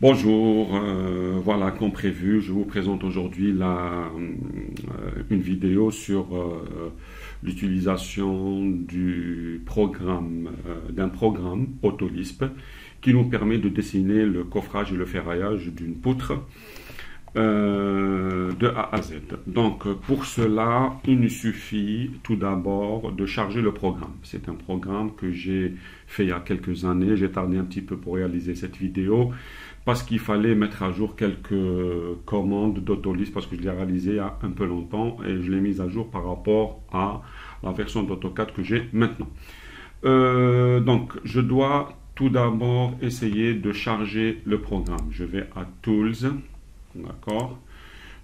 Bonjour, voilà, comme prévu, je vous présente aujourd'hui une vidéo sur l'utilisation d'un programme Autolisp qui nous permet de dessiner le coffrage et le ferraillage d'une poutre de A à Z. Donc pour cela, il nous suffit tout d'abord de charger le programme. C'est un programme que j'ai fait il y a quelques années. J'ai tardé un petit peu pour réaliser cette vidéo parce qu'il fallait mettre à jour quelques commandes d'Autolisp parce que je l'ai réalisé il y a un peu longtemps et je l'ai mise à jour par rapport à la version d'AutoCAD que j'ai maintenant. Donc je dois tout d'abord essayer de charger le programme. Je vais à Tools. D'accord,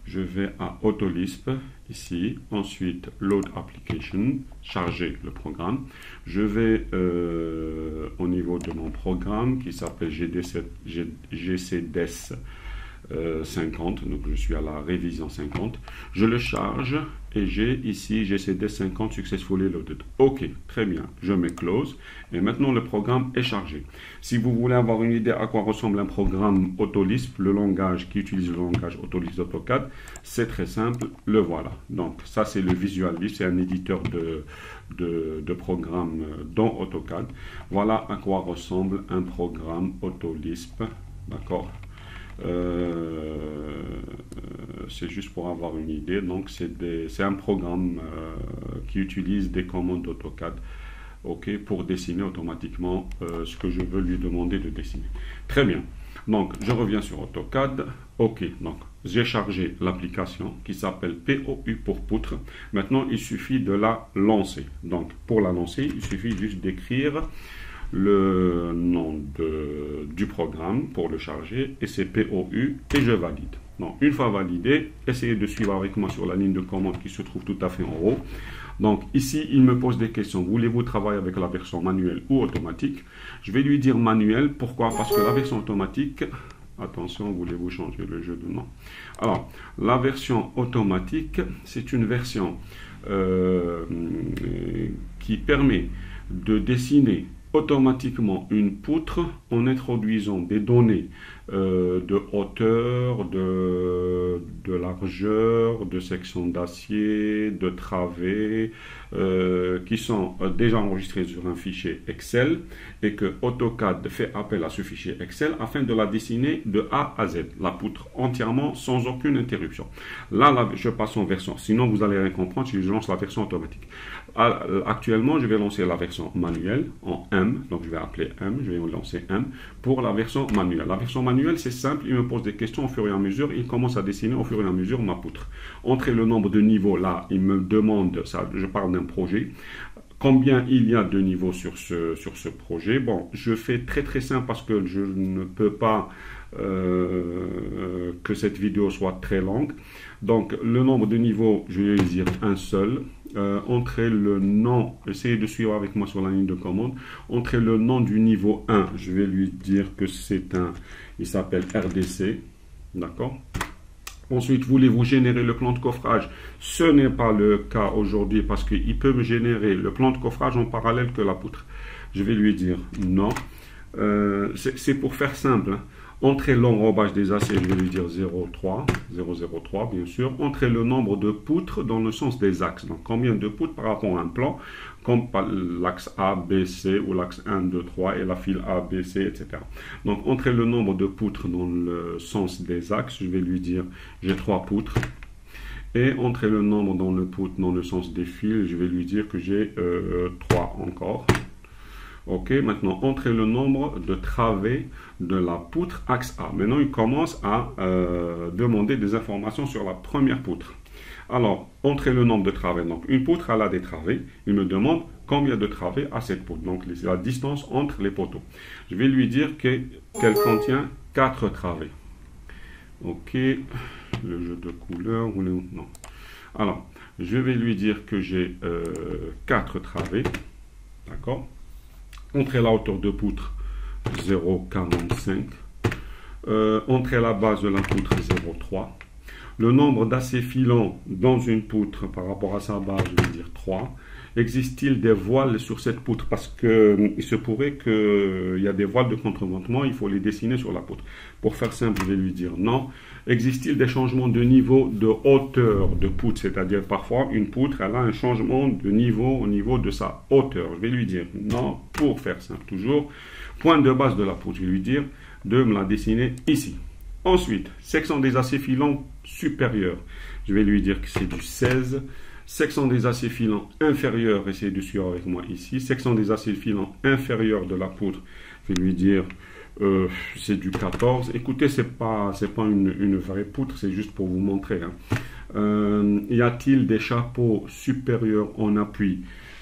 je vais à Autolisp ici, ensuite Load Application, charger le programme. Je vais au niveau de mon programme qui s'appelle GCDES 50, donc je suis à la révision 50. Je le charge et j'ai ici GCDES 50 successfully loaded. Ok, très bien, je mets close et maintenant le programme est chargé. Si vous voulez avoir une idée à quoi ressemble un programme Autolisp, le langage qui utilise le langage Autolisp d'AutoCAD, c'est très simple, le voilà. Donc ça c'est le Visual Lisp, c'est un éditeur de programmes dans AutoCAD. Voilà à quoi ressemble un programme Autolisp, d'accord. C'est juste pour avoir une idée. Donc c'est un programme qui utilise des commandes AutoCAD, ok, pour dessiner automatiquement ce que je veux lui demander de dessiner. Très bien, donc je reviens sur AutoCAD. Ok, donc j'ai chargé l'application qui s'appelle POU pour poutre. Maintenant il suffit de la lancer. Donc pour la lancer, il suffit juste d'écrire le nom du programme pour le charger et c'est POU et je valide. Donc une fois validé, essayez de suivre avec moi sur la ligne de commande qui se trouve tout à fait en haut. Donc ici il me pose des questions. Voulez-vous travailler avec la version manuelle ou automatique? Je vais lui dire manuel. Pourquoi? Parce que la version automatique, attention, voulez-vous changer le jeu de nom? Alors la version automatique, c'est une version qui permet de dessiner automatiquement une poutre en introduisant des données de hauteur, de largeur, de section d'acier, de travée, qui sont déjà enregistrées sur un fichier Excel et que AutoCAD fait appel à ce fichier Excel afin de la dessiner de A à Z, la poutre entièrement sans aucune interruption. Là, je passe en version, sinon vous allez rien comprendre si je lance la version automatique. Actuellement, je vais lancer la version manuelle en M, donc je vais appeler M, je vais lancer M pour la version manuelle. La version manuelle, c'est simple, il me pose des questions au fur et à mesure, il commence à dessiner au fur et à mesure ma poutre. Entrez le nombre de niveaux, là, il me demande, ça, je parle d'un projet, combien il y a de niveaux sur ce projet. Bon, je fais très simple parce que je ne peux pas que cette vidéo soit très longue. Donc, le nombre de niveaux, je vais dire un seul. Entrez le nom, essayez de suivre avec moi sur la ligne de commande. Entrez le nom du niveau 1, je vais lui dire que c'est il s'appelle RDC, d'accord. Ensuite, voulez-vous générer le plan de coffrage? Ce n'est pas le cas aujourd'hui parce qu'il peut me générer le plan de coffrage en parallèle que la poutre. Je vais lui dire non. C'est pour faire simple, hein. Entrez l'enrobage des aciers, je vais lui dire 0,3 bien sûr. Entrez le nombre de poutres dans le sens des axes. Donc combien de poutres par rapport à un plan, comme l'axe A, B, C ou l'axe 1, 2, 3 et la file A, B, C, etc. Donc entrez le nombre de poutres dans le sens des axes, je vais lui dire j'ai 3 poutres. Et entrez le nombre dans le sens des fils, je vais lui dire que j'ai 3 encore. Ok, maintenant, entrez le nombre de travées de la poutre axe A. Maintenant, il commence à demander des informations sur la première poutre. Alors, entrez le nombre de travées. Donc, une poutre, elle a des travées. Il me demande combien de travées a cette poutre. Donc, c'est la distance entre les poteaux. Je vais lui dire qu'elle contient 4 travées. Ok, le jeu de couleurs, non. Alors, je vais lui dire que j'ai 4 travées. D'accord? Entrez la hauteur de poutre 0,45. Entrez la base de la poutre 0,3. Le nombre d'aciers filants dans une poutre par rapport à sa base, je vais dire 3. existe-t-il des voiles sur cette poutre? Parce que il se pourrait qu'il y a des voiles de contreventement, il faut les dessiner sur la poutre. Pour faire simple, je vais lui dire non. Existe-t-il des changements de niveau de hauteur de poutre? C'est-à-dire parfois une poutre, elle a un changement de niveau au niveau de sa hauteur. Je vais lui dire non. Pour faire simple, toujours, point de base de la poutre, je vais lui dire de me la dessiner ici. Ensuite, section des aciers filants supérieurs. Je vais lui dire que c'est du 16. Section des aciers filants inférieurs, essayez de suivre avec moi ici. Section des aciers filants inférieurs de la poutre, je vais lui dire c'est du 14. Écoutez, c'est pas une vraie poutre, c'est juste pour vous montrer. Y a-t-il des chapeaux supérieurs en appui?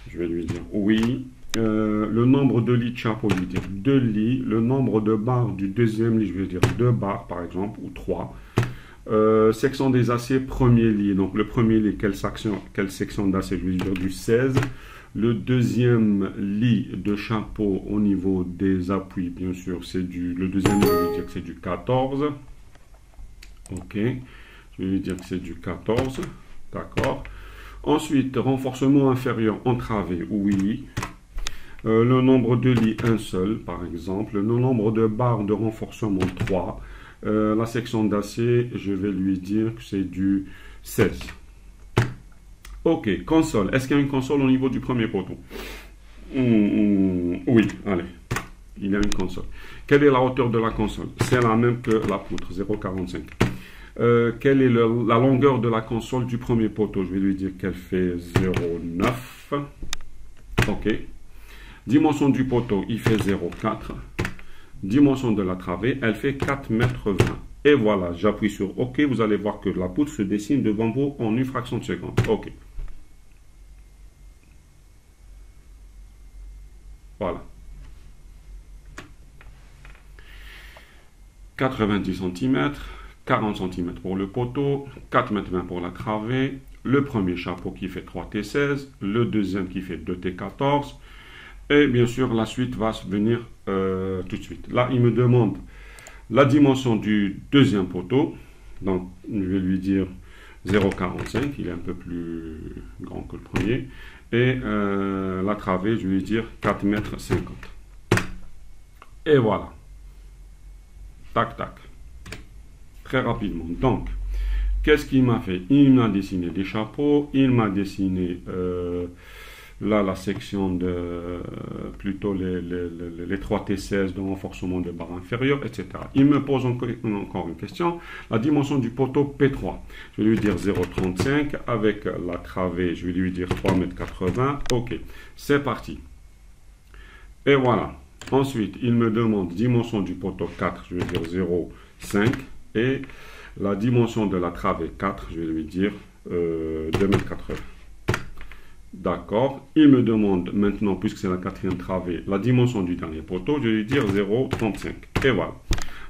Je vais lui dire oui. Le nombre de lits de chapeau, je vais dire 2 lits. Le nombre de barres du deuxième lit, je vais dire 2 barres par exemple, ou 3. Section des aciers, premier lit. Donc le premier lit, quelle section d'acier? Je vais dire du 16. Le deuxième lit de chapeau au niveau des appuis, bien sûr, le deuxième lit, je vais dire que c'est du 14. Ok, je vais dire que c'est du 14. D'accord. Ensuite, renforcement inférieur entravé, oui. Le nombre de lits, un seul, par exemple. Le nombre de barres de renforcement, 3. La section d'acier, je vais lui dire que c'est du 16. Ok, console. Est-ce qu'il y a une console au niveau du premier poteau? Oui, allez. Il y a une console. Quelle est la hauteur de la console? C'est la même que la poutre, 0,45. Quelle est la longueur de la console du premier poteau? Je vais lui dire qu'elle fait 0,9. Ok. Dimension du poteau, il fait 0,4. Dimension de la travée, elle fait 4,20 m. Et voilà, j'appuie sur OK. Vous allez voir que la poutre se dessine devant vous en une fraction de seconde. OK. Voilà. 90 cm, 40 cm pour le poteau, 4,20 m pour la travée. Le premier chapeau qui fait 3T16, le deuxième qui fait 2T14. Et bien sûr, la suite va venir tout de suite. Là, il me demande la dimension du deuxième poteau. Donc, je vais lui dire 0,45. Il est un peu plus grand que le premier. Et la travée, je vais lui dire 4,50 m. Et voilà. Tac, tac. Très rapidement. Donc, qu'est-ce qu'il m'a fait? Il m'a dessiné des chapeaux. Il m'a dessiné... là, la section de plutôt les 3T16 de renforcement de barres inférieures, etc. Il me pose encore une question. La dimension du poteau P3. Je vais lui dire 0,35. Avec la travée, je vais lui dire 3,80 m. OK, c'est parti. Et voilà. Ensuite, il me demande dimension du poteau 4. Je vais dire 0,5. Et la dimension de la travée 4, je vais lui dire 2,80 m. D'accord. Il me demande maintenant, puisque c'est la quatrième travée, la dimension du dernier poteau. Je vais lui dire 0,35. Et voilà.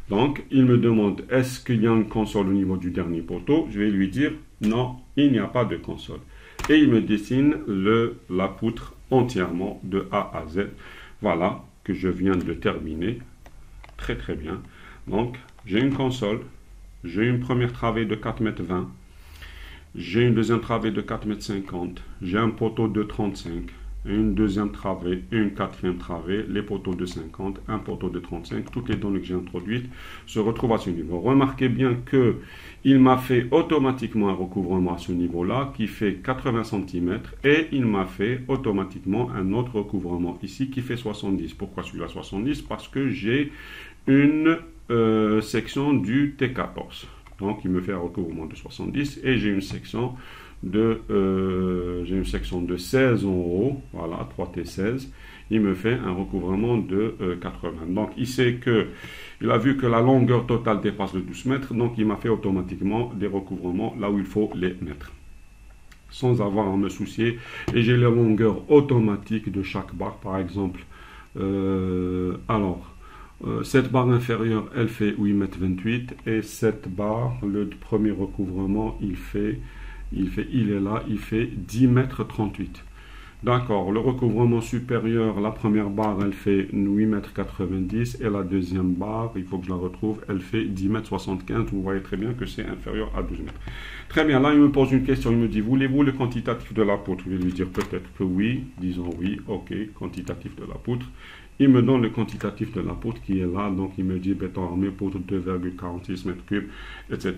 Donc, il me demande, est-ce qu'il y a une console au niveau du dernier poteau? Je vais lui dire, non, il n'y a pas de console. Et il me dessine la poutre entièrement de A à Z. Voilà, que je viens de terminer. Très, très bien. Donc, j'ai une console. J'ai une première travée de 4,20 m. J'ai une deuxième travée de 4,50 m. J'ai un poteau de 35, une deuxième travée, une quatrième travée, les poteaux de 50, un poteau de 35. Toutes les données que j'ai introduites se retrouvent à ce niveau. Remarquez bien que il m'a fait automatiquement un recouvrement à ce niveau-là qui fait 80 cm et il m'a fait automatiquement un autre recouvrement ici qui fait 70. Pourquoi celui-là 70? Parce que j'ai une section du T14. Donc, il me fait un recouvrement de 70 et j'ai une section de 16 en haut, voilà, 3T16. Il me fait un recouvrement de 80. Donc, il a vu que la longueur totale dépasse le 12 mètres, donc il m'a fait automatiquement des recouvrements là où il faut les mettre, sans avoir à me soucier. Et j'ai la longueur automatique de chaque barre, par exemple. Cette barre inférieure, elle fait 8,28 m et cette barre, le premier recouvrement, il est là, il fait 10,38 m. D'accord, le recouvrement supérieur, la première barre, elle fait 8,90 m et la deuxième barre, il faut que je la retrouve, elle fait 10,75 m. Vous voyez très bien que c'est inférieur à 12 mètres. Très bien, là il me pose une question, il me dit, voulez-vous le quantitatif de la poutre? Je vais lui dire peut-être que oui, disons oui, ok, quantitatif de la poutre. Il me donne le quantitatif de la poutre qui est là, donc il me dit béton armé, poutre 2,46 m3, etc.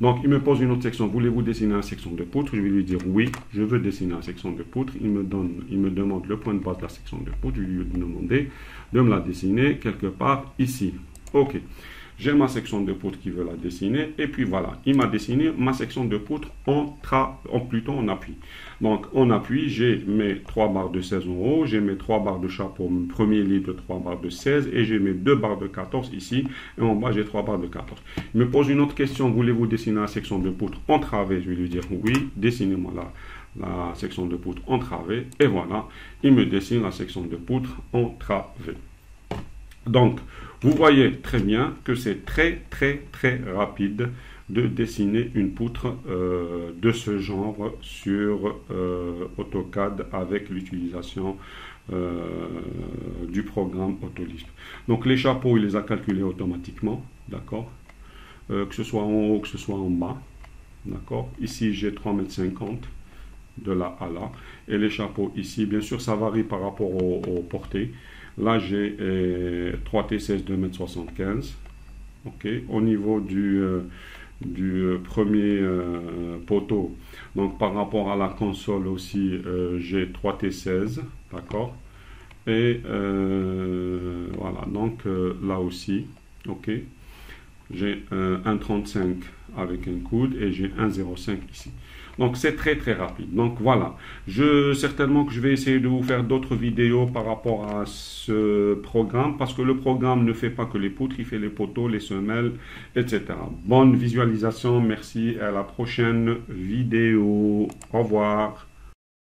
Donc il me pose une autre section, voulez-vous dessiner une section de poutre? Je vais lui dire oui, je veux dessiner une section de poutre. Il me demande le point de base de la section de poutre, je vais lui demander de me la dessiner quelque part ici. Ok. J'ai ma section de poutre qui veut la dessiner. Et puis voilà, il m'a dessiné ma section de poutre en appui. Donc en appui, j'ai mes 3 barres de 16 en haut, j'ai mes 3 barres de chapeau, mon premier lit de 3 barres de 16 et j'ai mes 2 barres de 14 ici. Et en bas, j'ai 3 barres de 14. Il me pose une autre question, voulez-vous dessiner la section de poutre en travée? Je vais lui dire oui, dessinez-moi la section de poutre en travée. Et voilà, il me dessine la section de poutre en travée. Donc, vous voyez très bien que c'est très rapide de dessiner une poutre de ce genre sur AutoCAD avec l'utilisation du programme AutoLisp. Donc, les chapeaux, il les a calculés automatiquement, d'accord, que ce soit en haut, que ce soit en bas, d'accord. Ici, j'ai 3,50 m de là à là. Et les chapeaux ici, bien sûr, ça varie par rapport aux portées. Là, j'ai 3T16 2,75 m. Ok. Au niveau du premier poteau, donc par rapport à la console aussi, j'ai 3T16. D'accord. Et voilà. Donc là aussi, ok. J'ai un 1,35 avec un coude et j'ai 1,05 ici. Donc c'est très rapide. Donc voilà, certainement que je vais essayer de vous faire d'autres vidéos par rapport à ce programme, parce que le programme ne fait pas que les poutres, il fait les poteaux, les semelles, etc. Bonne visualisation, merci, à la prochaine vidéo. Au revoir.